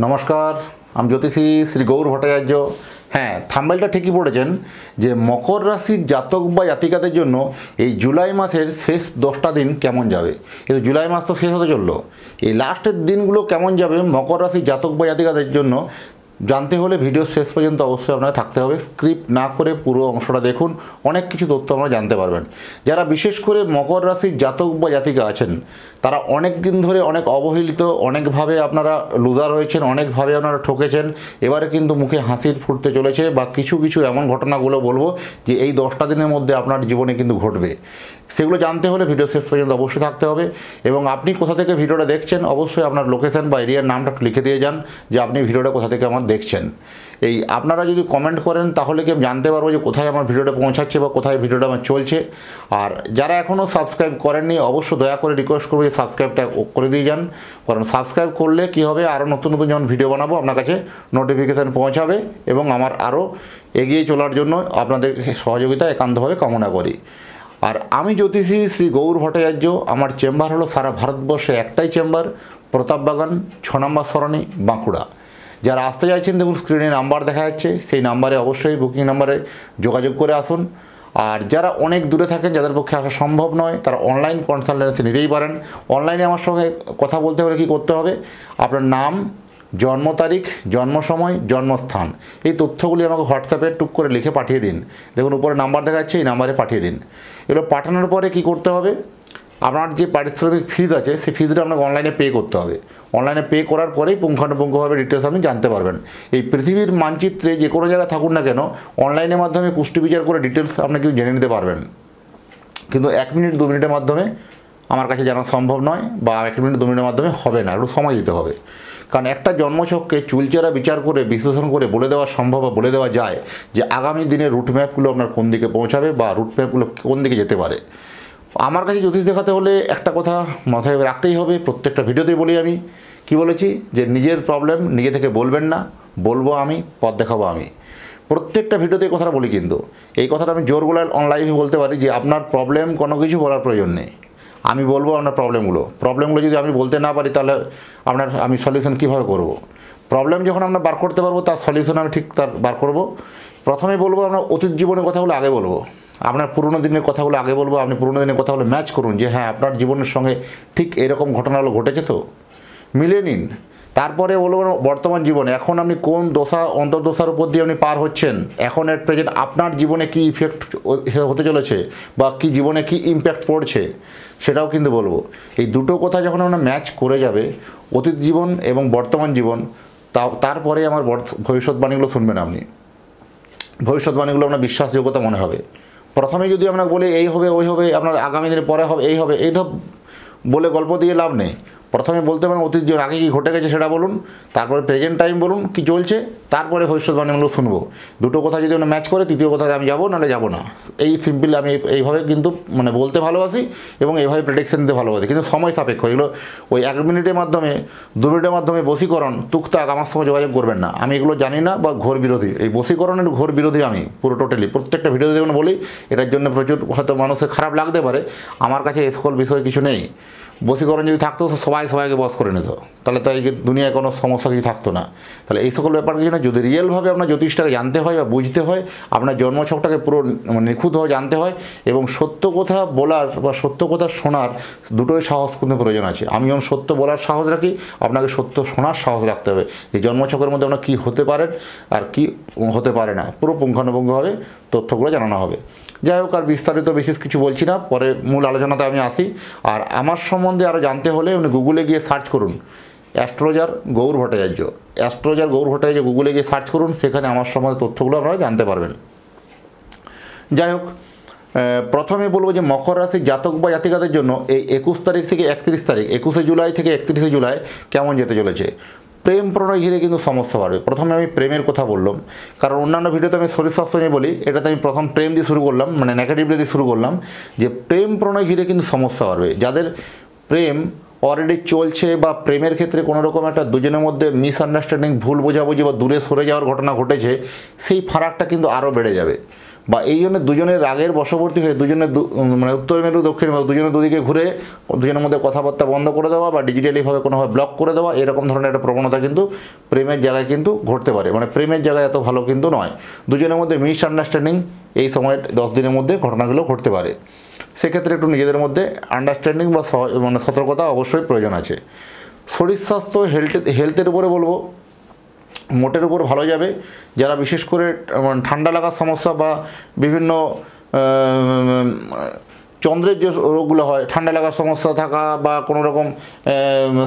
নমস্কার, আমি জ্যোতিষী শ্রী গৌর ভট্টাচার্য। হ্যাঁ, থাম্বনেলটা ঠিকই পড়েছেন যে মকর রাশির জাতক বা জাতিকাদের জন্য এই জুলাই মাসের শেষ 10টা দিন কেমন যাবে। কিন্তু জুলাই মাস তো শেষ হতে চললো, এই লাস্টের দিনগুলো কেমন যাবে মকর রাশির জাতক বা জাতিকাদের জন্য জানতে হলে ভিডিও শেষ পর্যন্ত অবশ্যই আপনারা থাকতে হবে। স্ক্রিপ্ট না করে পুরো অংশটা দেখুন, অনেক কিছু তথ্য আপনারা জানতে পারবেন। যারা বিশেষ করে মকর রাশির জাতক বা জাতিকা আছেন তারা অনেক দিন ধরে অনেক অবহেলিত, অনেকভাবে আপনারা লুজার হয়েছেন, অনেকভাবে আপনারা ঠকেছেন। এবারে কিন্তু মুখে হাসির ফুটতে চলেছে বা কিছু কিছু এমন ঘটনাগুলো বলবো যে এই 10টা দিনের মধ্যে আপনার জীবনে কিন্তু ঘটবে। সেগুলো জানতে হলে ভিডিও শেষ পর্যন্ত অবশ্যই থাকতে হবে। এবং আপনি কোথা থেকে ভিডিওটা দেখছেন অবশ্যই আপনার লোকেশন বা এরিয়ার নামটা একটু লিখে দিয়ে যান যে আপনি ভিডিওটা কোথা থেকে আমার দেখছেন। এই আপনারা যদি কমেন্ট করেন তাহলে কি আমি জানতে পারবো যে কোথায় আমার ভিডিওটা পৌঁছাচ্ছে বা কোথায় ভিডিওটা আমার চলছে। আর যারা এখনও সাবস্ক্রাইব করেননি অবশ্যই দয়া করে রিকোয়েস্ট করবো যে সাবস্ক্রাইবটা করে দিয়ে যান, কারণ সাবস্ক্রাইব করলে কী হবে, আরও নতুন নতুন যখন ভিডিও বানাবো আপনার কাছে নোটিফিকেশান পৌঁছাবে এবং আমার আরও এগিয়ে চলার জন্য আপনাদের সহযোগিতা একান্তভাবে কামনা করি। আর আমি জ্যোতিষী শ্রী গৌর ভট্টাচার্য, আমার চেম্বার হলো সারা ভারতবর্ষে একটাই চেম্বার, প্রতাপবাগান 6 নম্বর সরণি, বাঁকুড়া। যারা আসতে চাইছেন দেখুন স্ক্রিনে নাম্বার দেখা যাচ্ছে, সেই নাম্বারে অবশ্যই বুকিং নাম্বারে যোগাযোগ করে আসুন। আর যারা অনেক দূরে থাকেন, যাদের পক্ষে আসা সম্ভব নয়, তারা অনলাইন কনসালটেন্সি নিতেই পারেন। অনলাইনে আমার সঙ্গে কথা বলতে হলে কী করতে হবে, আপনার নাম, জন্ম তারিখ, জন্ম সময়, জন্মস্থান, এই তথ্যগুলি আমাকে হোয়াটসঅ্যাপে টুক করে লিখে পাঠিয়ে দিন। দেখুন উপরে নাম্বার দেখা যাচ্ছে, এই নাম্বারে পাঠিয়ে দিন। এগুলো পাঠানোর পরে কী করতে হবে, আপনার যে পারিশ্রমিক ফিজ আছে সেই ফিজটা আপনাকে অনলাইনে পে করতে হবে। অনলাইনে পে করার পরেই পুঙ্খানুপুঙ্খভাবে ডিটেলস আপনি জানতে পারবেন। এই পৃথিবীর মানচিত্রে যে কোনো জায়গায় থাকুন না কেন, অনলাইনের মাধ্যমে কুষ্টি বিচার করে ডিটেলস আপনি কিন্তু জেনে নিতে পারবেন। কিন্তু 1 মিনিট 2 মিনিটের মাধ্যমে আমার কাছে জানা সম্ভব নয়, বা 1 মিনিট 2 মিনিটের মাধ্যমে হবে না, একটু সময় দিতে হবে। কারণ একটা জন্মছককে চুলচেরা বিচার করে বিশ্লেষণ করে বলে দেওয়া সম্ভব বা বলে দেওয়া যায় যে আগামী দিনের রুটম্যাপগুলো আপনার কোন দিকে পৌঁছাবে বা রুটম্যাপগুলো কোন দিকে যেতে পারে। আমার কাছে জ্যোতিষ দেখাতে হলে একটা কথা মাথায় রাখতেই হবে, প্রত্যেকটা ভিডিওতেই বলি আমি, কি বলেছি যে নিজের প্রবলেম নিজে থেকে বলবেন না, বলবো আমি, পথ দেখাবো আমি। প্রত্যেকটা ভিডিওতে এই কথাটা বলি, কিন্তু এই কথাটা আমি জোর গলায় অনলাইনে বলতে পারি যে আপনার প্রবলেম কোনো কিছু বলার প্রয়োজন নেই, আমি বলবো আপনার প্রবলেমগুলো যদি আমি বলতে না পারি তাহলে আমি সলিউশন কীভাবে করব। প্রবলেম যখন আমরা বার করতে পারবো তার সলিউশন আমি ঠিক তার বার করব। প্রথমে বলবো আপনার অতীত জীবনের কথাগুলো আগে বলবো, আপনার পুরনো দিনের কথাগুলো আগে বলবো। আপনি পুরনো দিনের কথাগুলো ম্যাচ করুন যে হ্যাঁ আপনার জীবনের সঙ্গে ঠিক এরকম ঘটনাগুলো ঘটেছে তো, মিলে নিন। তারপরে বলবো বর্তমান জীবনে এখন আপনি কোন দশা অন্তর্দশার উপর দিয়ে আপনি পার হচ্ছেন, এখন এট প্রেজেন্ট আপনার জীবনে কী ইফেক্ট হতে চলেছে বা কি জীবনে কি ইম্প্যাক্ট পড়ছে সেটাও কিন্তু বলবো। এই দুটো কথা যখন আপনার ম্যাচ করে যাবে, অতীত জীবন এবং বর্তমান জীবন, তারপরে আমার ভবিষ্যৎবাণীগুলো শুনবেন আপনি। ভবিষ্যৎবাণীগুলো আপনার বিশ্বাসযোগ্যতা মনে হবে। প্রথমে যদি আপনাকে বলে এই হবে ওই হবে, আপনার আগামী দিনে পরে হবে এই হবে, এইসব বলে গল্প দিয়ে লাভ নেই। প্রথমে বলতে পারেন অতীত জীবন আগে কী ঘটে গেছে সেটা বলুন, তারপরে প্রেজেন্ট টাইম বলুন কী চলছে, তারপরে ভবিষ্যৎবাণীগুলো শুনবো। দুটো কথা যদি আমরা ম্যাচ করে তৃতীয় কথায় আমি যাবো, নাহলে যাবো না। এই সিম্পল আমি এইভাবে কিন্তু বলতে ভালোবাসি এবং এইভাবে প্রেডিকশন দিতে ভালোবাসি, কিন্তু সময় সাপেক্ষ। এগুলো ওই 1 মিনিটের মাধ্যমে 2 মিনিটের মাধ্যমে বশীকরণ টুকটাক আমার সঙ্গে যোগাযোগ করবেন না, আমি এগুলো জানি না বা ঘোর বিরোধী। এই বশীকরণের ঘোর বিরোধী আমি পুরো টোটালি। প্রত্যেকটা ভিডিওতে যেমন বলি, এটার জন্য প্রচুর হয়তো মানুষের খারাপ লাগতে পারে, আমার কাছে এই সকল বিষয় কিছু নেই। বশীকরণ যদি থাকতো সবাইকে বশ করে নিত, তাহলে তাই দুনিয়ায় কোনো সমস্যা কিছু থাকতো না। তাহলে এই সকল ব্যাপার কিছু না। যদি রিয়েলভাবে আপনার জ্যোতিষটাকে জানতে হয় বা বুঝতে হয়, আপনার জন্মছকটাকে পুরো নিখুঁতভাবে জানতে হয় এবং সত্য কথা বলার বা সত্য কথা শোনার দুটোই সাহস কিন্তু প্রয়োজন আছে। আমি যেমন সত্য বলার সাহস রাখি, আপনাকে সত্য শোনার সাহস রাখতে হবে যে জন্মছকের মধ্যে আপনার কী হতে পারেন আর কি হতে পারে না, পুরো পুঙ্খানুপুঙ্খভাবে তথ্যগুলো জানানো হবে। যাই হোক, আর বিস্তারিত বিশেষ কিছু বলছি না, পরে মূল আলোচনাতে আমি আসি। আর আমার সম্বন্ধে আরও জানতে হলে গুগলে গিয়ে সার্চ করুন অ্যাস্ট্রোলজার গৌর ভট্টাচার্য। অ্যাস্ট্রোলজার গৌর ভট্টাচার্য গুগলে গিয়ে সার্চ করুন, সেখানে আমার সম্বন্ধে তথ্যগুলো আপনারা জানতে পারবেন। যাই হোক, প্রথমে বলবো যে মকর রাশির জাতক বা জাতিকাদের জন্য এই 21 তারিখ থেকে 31 তারিখ, 21শে জুলাই থেকে 31শে জুলাই কেমন যেতে চলেছে। প্রেম প্রণয় ঘিরে কিন্তু সমস্যা বাড়বে। প্রথমে আমি প্রেমের কথা বললাম, কারণ অন্যান্য ভিডিওতে আমি শরীরস্বাস্থ্য নিয়ে বলি, এটাতে আমি প্রথম প্রেম দিয়ে শুরু করলাম, নেগেটিভলি দিয়ে শুরু করলাম যে প্রেম প্রণয় ঘিরে কিন্তু সমস্যা বাড়বে। যাদের প্রেম অলরেডি চলছে বা প্রেমের ক্ষেত্রে কোনো রকম একটা দুজনের মধ্যে মিসআন্ডারস্ট্যান্ডিং, ভুল বোঝাবুঝি বা দূরে সরে যাওয়ার ঘটনা ঘটেছে, সেই ফারাকটা কিন্তু আরও বেড়ে যাবে। বা এই জন্য দুজনের রাগের বশবর্তী হয়ে দুজনের মানে উত্তর মেরু দক্ষিণ মেরু দুজনের দুদিকে ঘুরে দুজনের মধ্যে কথাবার্তা বন্ধ করে দেওয়া বা ডিজিটালিভাবে কোনোভাবে ব্লক করে দেওয়া, এরকম ধরনের একটা প্রবণতা কিন্তু প্রেমের জায়গায় কিন্তু ঘটতে পারে। মানে প্রেমের জায়গায় এত ভালো কিন্তু নয়, দুজনের মধ্যে মিসআন্ডারস্ট্যান্ডিং এই সময় 10 দিনের মধ্যে ঘটনাগুলো ঘটতে পারে। সেক্ষেত্রে একটু নিজেদের মধ্যে আন্ডারস্ট্যান্ডিং বা মানে সতর্কতা অবশ্যই প্রয়োজন আছে। শরীর স্বাস্থ্য হেলথের উপরে বলবো মোটের উপর ভালো যাবে। যারা বিশেষ করে ঠান্ডা লাগার সমস্যা বা বিভিন্ন চন্দ্রের যে রোগগুলো হয়, ঠান্ডা লাগার সমস্যা থাকা বা কোনো রকম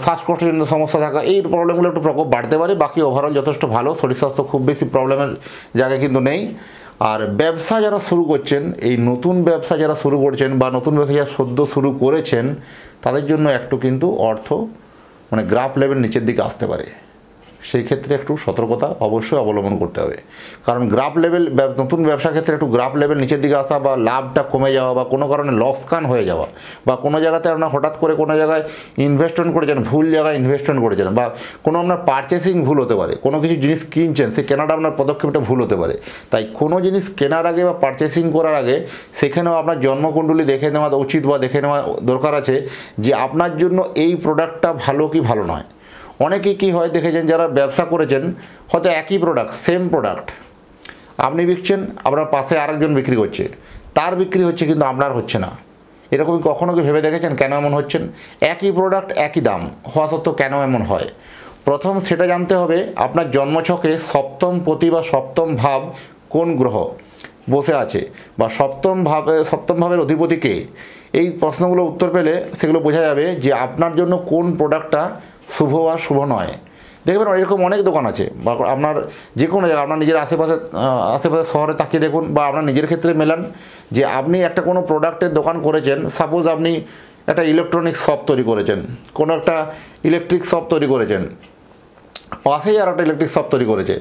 শ্বাসকষ্টজনিত সমস্যা থাকা, এই প্রবলেমগুলো একটু প্রকোপ বাড়তে পারে। বাকি ওভারঅল যথেষ্ট ভালো, শরীর স্বাস্থ্য খুব বেশি প্রবলেমের জায়গায় কিন্তু নেই। আর ব্যবসা যারা শুরু করছেন, এই নতুন ব্যবসা যারা শুরু করছেন বা নতুন ব্যবসা যারা সদ্য শুরু করেছেন, তাদের জন্য একটু কিন্তু অর্থ মানে গ্রাফ লেভেল নিচের দিকে আসতে পারে। সেই ক্ষেত্রে একটু সতর্কতা অবশ্যই অবলম্বন করতে হবে, কারণ গ্রাফ লেভেল নতুন ব্যবসার ক্ষেত্রে একটু গ্রাফ লেভেল নিচের দিকে আসা বা লাভটা কমে যাওয়া বা কোনো কারণে লসকান হয়ে যাওয়া বা কোনো জায়গাতে আপনার হঠাৎ করে কোনো জায়গায় ইনভেস্টমেন্ট করেছেন, ভুল জায়গায় ইনভেস্টমেন্ট করেছেন বা কোনো আপনার পারচেসিং ভুল হতে পারে, কোনো কিছু জিনিস কিনছেন সেই কেনাটা আপনার পদক্ষেপটা ভুল হতে পারে। তাই কোনো জিনিস কেনার আগে বা পারচেসিং করার আগে সেখানেও আপনার জন্মকুণ্ডলী দেখে নেওয়া উচিত বা দেখে নেওয়া দরকার আছে যে আপনার জন্য এই প্রোডাক্টটা ভালো কি ভালো নয়। অনেকে কী হয় দেখেছেন, যারা ব্যবসা করেছেন হয়তো একই প্রোডাক্ট, সেম প্রোডাক্ট আপনি বিকছেন, আপনার পাশে আরেকজন বিক্রি করছে, তার বিক্রি হচ্ছে কিন্তু আপনার হচ্ছে না। এরকম কখনো কি ভেবে দেখেছেন কেন এমন হচ্ছেন? একই প্রোডাক্ট একই দাম হওয়া সত্ত্বেও কেন এমন হয়? প্রথম সেটা জানতে হবে আপনার জন্মছকে সপ্তম পতি বা সপ্তম ভাব কোন গ্রহ বসে আছে বা সপ্তম ভাবের অধিপতি কে। এই প্রশ্নগুলো উত্তর পেলে সেগুলো বোঝা যাবে যে আপনার জন্য কোন প্রোডাক্টটা শুভ আর শুভ নয়। দেখবেন এরকম অনেক দোকান আছে বা আপনার যে কোনো জায়গায় আপনার নিজের আশেপাশে শহরে তাকিয়ে দেখুন বা আপনার নিজের ক্ষেত্রে মেলান যে আপনি একটা কোনো প্রোডাক্টের দোকান করেছেন। সাপোজ আপনি একটা ইলেকট্রনিক্স শপ তৈরি করেছেন, কোনো একটা ইলেকট্রিক শপ তৈরি করেছেন, পাশেই আর একটা ইলেকট্রিক শপ তৈরি করেছে,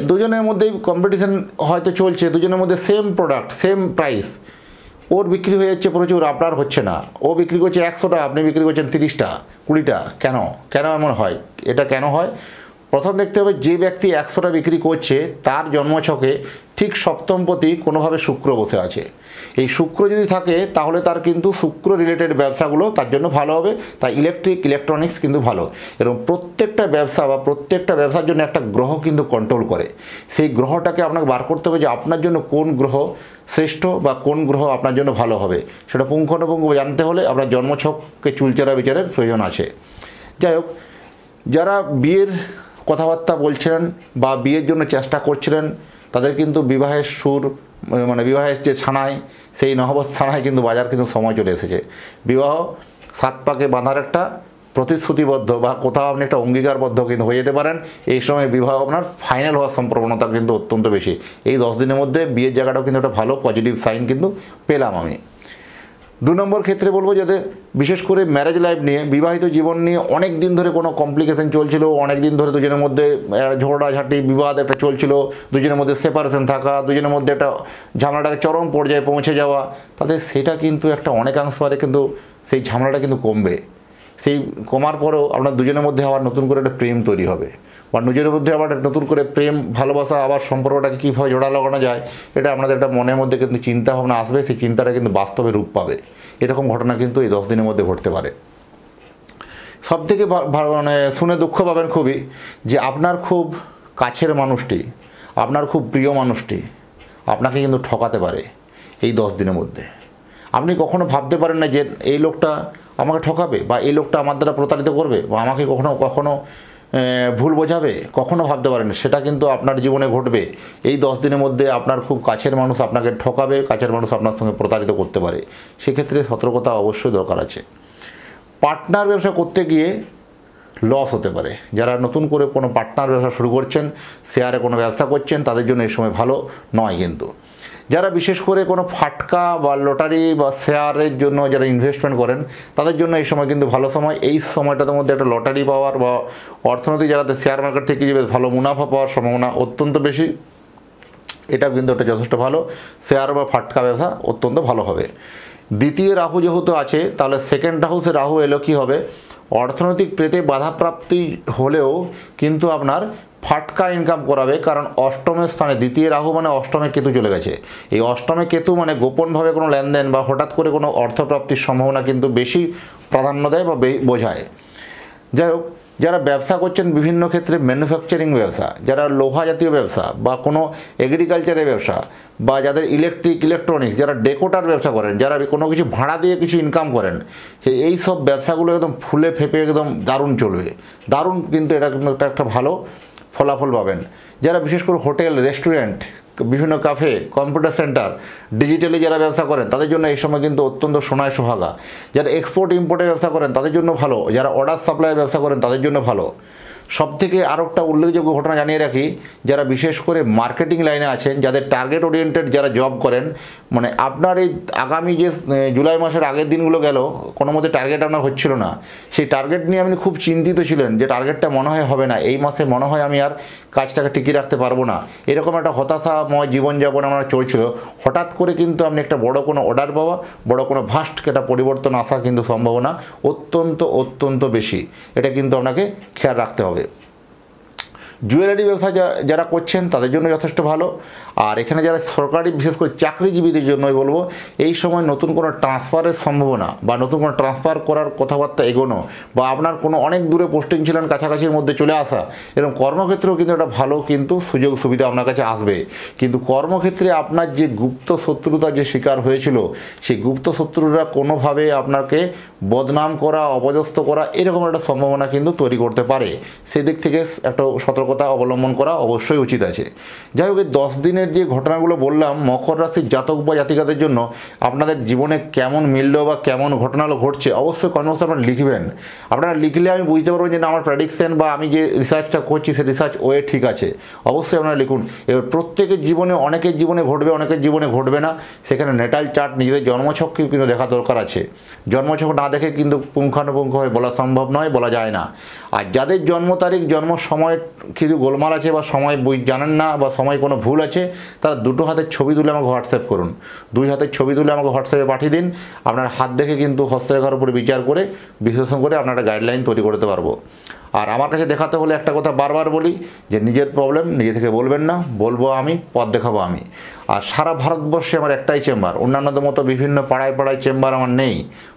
দুজনের মধ্যেই কম্পিটিশান হয়তো চলছে, দুজনের মধ্যে সেম প্রোডাক্ট সেম প্রাইস, ওর বিক্রি হয়ে যাচ্ছে প্রচুর, আপনার হচ্ছে না। ও বিক্রি করছে 100টা, আপনি বিক্রি করছেন 30টা 20টা। কেন এমন হয়? এটা কেন হয়? প্রথম দেখতে হবে যে ব্যক্তি 100টা বিক্রি করছে তার জন্মছকে ঠিক সপ্তমপতি কোনোভাবে শুক্র বসে আছে। এই শুক্র যদি থাকে তাহলে তার কিন্তু শুক্র রিলেটেড ব্যবসাগুলো তার জন্য ভালো হবে। তাই ইলেকট্রনিক্স কিন্তু ভালো। এবং প্রত্যেকটা ব্যবসা বা প্রত্যেকটা ব্যবসার জন্য একটা গ্রহ কিন্তু কন্ট্রোল করে। সেই গ্রহটাকে আপনাকে বার করতে হবে যে আপনার জন্য কোন গ্রহ শ্রেষ্ঠ বা কোন গ্রহ আপনার জন্য ভালো হবে। সেটা পুঙ্খানুপুঙ্খ জানতে হলে আপনার জন্মছককে চুলচেরা বিচারের প্রয়োজন আছে। যাই হোক, যারা বিয়ের কথাবার্তা বলছিলেন বা বিয়ের জন্য চেষ্টা করছিলেন তাদের কিন্তু বিবাহের মানে বিবাহের যে ছানায়, সেই নহবত ছানায় কিন্তু বাজার কিন্তু সময় চলে এসেছে। বিবাহ 7 পাকে বাঁধার একটা প্রতিশ্রুতিবদ্ধ বা কোথাও আপনি একটা অঙ্গীকারবদ্ধ কিন্তু হয়ে যেতে পারেন। এই সময় বিবাহ আপনার ফাইনাল হওয়ার সম্ভাবনা কিন্তু অত্যন্ত বেশি। এই 10 দিনের মধ্যে বিয়ের জায়গাটাও কিন্তু একটা ভালো পজিটিভ সাইন কিন্তু পেলাম আমি। 2 নম্বর ক্ষেত্রে বলবো যাদের বিশেষ করে ম্যারেজ লাইফ নিয়ে, বিবাহিত জীবন নিয়ে অনেক দিন ধরে কোনো কমপ্লিকেশন চলছিল, অনেক দিন ধরে দুজনের মধ্যে ঝগড়াঝাঁটি বিবাদ একটা চলছিল, দুজনের মধ্যে সেপারেশন থাকা, দুজনের মধ্যে একটা ঝামেলাটাকে চরম পর্যায়ে পৌঁছে যাওয়া, তাদের সেটা কিন্তু একটা অনেকাংশ পরে কিন্তু সেই ঝামেলাটা কিন্তু কমবে। সেই কমার পরেও আপনার দুজনের মধ্যে আবার নতুন করে একটা প্রেম তৈরি হবে বা নিজের মধ্যে আবার নতুন করে প্রেম ভালোবাসা আবার সম্পর্কটাকে কীভাবে জোড়া লাগানো যায়, এটা আপনাদের একটা মনের মধ্যে কিন্তু চিন্তা ভাবনা আসবে। সেই চিন্তাটা কিন্তু বাস্তবে রূপ পাবে। এরকম ঘটনা কিন্তু এই 10 দিনের মধ্যে ঘটতে পারে। সবথেকে মানে শুনে দুঃখ পাবেন খুবই যে আপনার খুব কাছের মানুষটি, আপনার খুব প্রিয় মানুষটি আপনাকে কিন্তু ঠকাতে পারে এই 10 দিনের মধ্যে। আপনি কখনো ভাবতে পারেন না যে এই লোকটা আমাকে ঠকাবে বা এই লোকটা আমার দ্বারা প্রতারিত করবে বা আমাকে কখনো ভুল বোঝাবে, কখনো ভাবতে পারেন। সেটা কিন্তু আপনার জীবনে ঘটবে। এই 10 দিনের মধ্যে আপনার খুব কাছের মানুষ আপনাকে ঠকাবে, কাছের মানুষ আপনার সঙ্গে প্রতারিত করতে পারে। সেক্ষেত্রে সতর্কতা অবশ্যই দরকার আছে। পার্টনার ব্যবসা করতে গিয়ে লস হতে পারে। যারা নতুন করে কোনো পার্টনার ব্যবসা শুরু করছেন, শেয়ারে কোনো ব্যবসা করছেন, তাদের জন্য এই সময় ভালো নয়। কিন্তু যারা বিশেষ করে কোনো ফাটকা বা লটারি বা শেয়ারের জন্য যারা ইনভেস্টমেন্ট করেন তাদের জন্য এই সময় কিন্তু ভালো সময়। এই সময়টার মধ্যে একটা লটারি পাওয়ার বা অর্থনৈতিক জায়গাতে শেয়ার মার্কেট থেকে যে ভালো মুনাফা পাওয়ার সম্ভাবনা অত্যন্ত বেশি। এটাও কিন্তু একটা যথেষ্ট ভালো। শেয়ার বা ফাটকা ব্যবসা অত্যন্ত ভালো হবে। দ্বিতীয় রাহু যেহেতু আছে, তাহলে সেকেন্ড হাউসে রাহু এলো কী হবে, অর্থনৈতিক পেতে বাধাপ্রাপ্তি হলেও কিন্তু আপনার ফাটকা ইনকাম করাবে, কারণ অষ্টমের স্থানে দ্বিতীয় রাহু মানে অষ্টমে কেতু চলে গেছে। এই অষ্টমে কেতু মানে গোপনভাবে কোনো লেনদেন বা হঠাৎ করে কোনো অর্থপ্রাপ্তির সম্ভাবনা কিন্তু বেশি প্রাধান্য দেয় বা বোঝায়। যাই হোক, যারা ব্যবসা করছেন বিভিন্ন ক্ষেত্রে ম্যানুফ্যাকচারিং ব্যবসা, যারা লোহা জাতীয় ব্যবসা বা কোনো এগ্রিকালচারের ব্যবসা, বা যাদের ইলেকট্রনিক্স, যারা ডেকোটার ব্যবসা করেন, যারা কোনো কিছু ভাড়া দিয়ে কিছু ইনকাম করেন, এই সব ব্যবসাগুলো একদম ফুলে ফেপে একদম দারুণ চলবে, দারুণ কিন্তু এটা একটা ভালো ফলাফল পাবেন। যারা বিশেষ করে হোটেল, রেস্টুরেন্ট, বিভিন্ন কাফে, কম্পিউটার সেন্টার, ডিজিটালি যারা ব্যবসা করেন তাদের জন্য এই সময় কিন্তু অত্যন্ত সোনায় সোহাগা। যারা এক্সপোর্ট ইম্পোর্টের ব্যবসা করেন তাদের জন্য ভালো, যারা অর্ডার সাপ্লাইয়ের ব্যবসা করেন তাদের জন্য ভালো। সবথেকে আরও একটা উল্লেখযোগ্য ঘটনা জানিয়ে রাখি, যারা বিশেষ করে মার্কেটিং লাইনে আছেন, যাদের টার্গেট ওরিয়েন্টেড যারা জব করেন, মানে আপনার এই আগামী যে জুলাই মাসের আগের দিনগুলো গেল কোনো মতে টার্গেট আপনার হচ্ছিল না, সেই টার্গেট নিয়ে আপনি খুব চিন্তিত ছিলেন যে টার্গেটটা মনে হয় হবে না, এই মাসে মনে হয় আমি আর কাজটাকে টিকিয়ে রাখতে পারবো না, এরকম একটা হতাশাময় জীবনযাপন আমার চলছিল। হঠাৎ করে কিন্তু আপনি একটা বড় কোনো অর্ডার পাওয়া, বড় কোনো ভাস্ট একটা পরিবর্তন আসা কিন্তু সম্ভাবনা অত্যন্ত বেশি, এটা কিন্তু আপনাকে খেয়াল রাখতে হবে। জুয়েলারি ব্যবসা যারা করছেন তাদের জন্য যথেষ্ট ভালো। আর এখানে যারা সরকারি বিশেষ করে চাকরিজীবীদের জন্যই বলবো, এই সময় নতুন কোনো ট্রান্সফারের সম্ভাবনা বা নতুন কোনো ট্রান্সফার করার কথাবার্তা এগোনো, বা আপনার কোনো অনেক দূরে পোস্টিং ছিলেন কাছাকাছির মধ্যে চলে আসা, এরকম কর্মক্ষেত্রেও কিন্তু একটা ভালো কিন্তু সুযোগ সুবিধা আপনার কাছে আসবে। কিন্তু কর্মক্ষেত্রে আপনার যে গুপ্ত শত্রুতার যে শিকার হয়েছিল, সেই গুপ্ত শত্রুরা কোনোভাবে আপনাকে বদনাম করা, অপদস্থ করা, এরকম একটা সম্ভাবনা কিন্তু তৈরি করতে পারে। সেদিক থেকে একটা সতর্কতা অবলম্বন করা অবশ্যই উচিত আছে। যাই হোক, এই 10 দিনের যে ঘটনাগুলো বললাম মকর রাশির জাতক বা জাতিকাদের জন্য, আপনাদের জীবনে কেমন মিলল বা কেমন ঘটনাগুলো ঘটছে অবশ্যই কমেন্ট বক্সে আপনারা লিখবেন। আপনারা লিখলে আমি বুঝতে পারবো যে না, আমার প্রেডিকশন বা আমি যে রিসার্চটা করছি সেই রিসার্চ ওয়ে ঠিক আছে। অবশ্যই আপনারা লিখুন। এবার প্রত্যেকের জীবনে, অনেকের জীবনে ঘটবে, অনেকের জীবনে ঘটবে না। সেখানে নেটাল চার্ট, নিজেদের জন্মছককেও কিন্তু দেখা দরকার আছে। জন্মছক না দেখে কিন্তু পুঙ্খানুপুঙ্খভাবে বলা সম্ভব নয়, বলা যায় না। আর যাদের জন্ম তারিখ, জন্ম সময় কিছু গোলমাল আছে বা সময় জানেন না বা সময় কোনো ভুল আছে, তারা দুটো হাতের ছবি তুলে আমাকে হোয়াটসঅ্যাপ করুন। 2 হাতের ছবি তুলে আমাকে হোয়াটসঅ্যাপে পাঠিয়ে দিন। আপনার হাত দেখে কিন্তু হস্তরেখার উপরে বিচার করে বিশ্লেষণ করে আপনার একটা গাইডলাইন তৈরি করতে পারবো। আর আমার কাছে দেখাতে হলে একটা কথা বারবার বলি যে নিজের প্রবলেম নিজে থেকে বলবেন না, বলবো আমি, পথ দেখাবো আমি। আর সারা ভারতবর্ষে আমার একটাই চেম্বার, অন্যান্যদের মতো বিভিন্ন পাড়ায় পাড়ায় চেম্বার আমার নেই।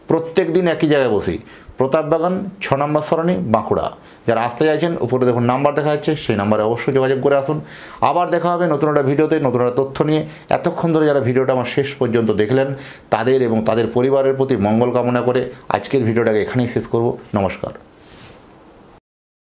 প্রত্যেক দিন একই জায়গায় বসি, প্রতাপবাগান 6 নম্বর সরণি, বাঁকুড়া। যারা আসতে চাইছেন উপরে দেখুন নাম্বার দেখা যাচ্ছে, সেই নাম্বারে অবশ্যই যোগাযোগ করে আসুন। আবার দেখা হবে নতুন একটা ভিডিওতে, নতুন একটা তথ্য নিয়ে। এতক্ষণ ধরে যারা ভিডিওটা আমার শেষ পর্যন্ত দেখলেন, তাদের এবং তাদের পরিবারের প্রতি মঙ্গল কামনা করে আজকের ভিডিওটাকে এখানেই শেষ করব। নমস্কার।